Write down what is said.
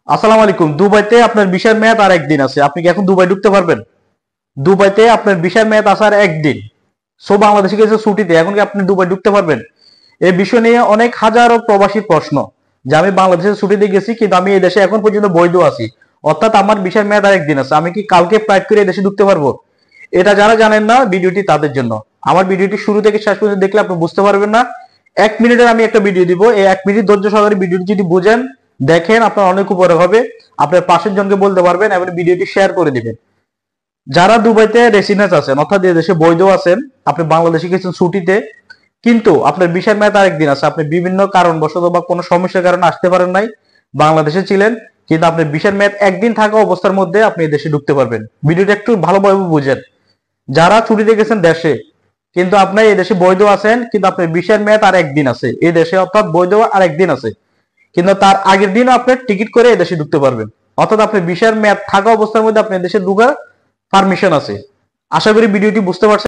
আসসালামু আলাইকুম। দুবাইতে আপনার ভিসার মেয়াদ আর একদিন আছে, আপনি কি এখন দুবাই ঢুকতে পারবেন? দুবাইতে আপনার ভিসার মেয়াদ আছে আর একদিন। সো বাংলাদেশে গেছে ছুটিতে, এখন কি আপনি দুবাই ঢুকতে পারবেন? এই বিষয় নিয়ে অনেক হাজারো প্রবাসীর প্রশ্ন যে আমি বাংলাদেশে ছুটিতে গেছি কিন্তু আমি এই দেশে এখন পর্যন্ত বৈধ আছি, অর্থাৎ আমার ভিসার মেয়াদ আর একদিন আছে, আমি কি কালকে ফ্লাইট করে এই দেশে ঢুকতে পারবো? এটা যারা জানেন না, ভিডিওটি তাদের জন্য। আমার ভিডিওটি শুরু থেকে শেষ পর্যন্ত দেখলে আপনি বুঝতে পারবেন না। 1 মিনিটের আমি একটা ভিডিও দিব, এই 1 মিনিট ধৈর্য সহকারে ভিডিওটি যদি বুঝেন, দেখেন, আপনার অনেক উপকার হবে। আপনার পাশের জনকে বলতে পারবেন এবং ভিডিওটি শেয়ার করে দিবেন। যারা দুবাইতে রেসিডেন্স আছেন, অর্থাৎ এই দেশে বৈধ আছেন, আপনি বাংলাদেশে গেছেন ছুটিতে, কিন্তু আপনার ভিসার মেয়াদ আরেকদিন আছে, আপনি বিভিন্ন কারণবশত বা কোনো সমস্যার কারণে আসতে পারেন নাই, বাংলাদেশে ছিলেন, কিন্তু আপনার ভিসার মেয়াদ একদিন থাকা অবস্থার মধ্যে আপনি এই দেশে ঢুকতে পারবেন। ভিডিওটা একটু ভালোভাবে বুঝেন। যারা ছুটিতে গেছেন দেশে, কিন্তু আপনার এই দেশে বৈধ আছেন, কিন্তু আপনার ভিসার মেয়াদ আর একদিন আছে এই দেশে, অর্থাৎ বৈধ আর একদিন আছে, কিন্তু তার আগের দিনও আপনি টিকিট করে এই দেশে ঢুকতে পারবেন, অর্থাৎ আপনার ভিসার মেয়াদ থাকা অবস্থার মধ্যে আপনি দেশে ঢোকার পারমিশন আছে। আশা করি ভিডিওটি বুঝতে পারছেন।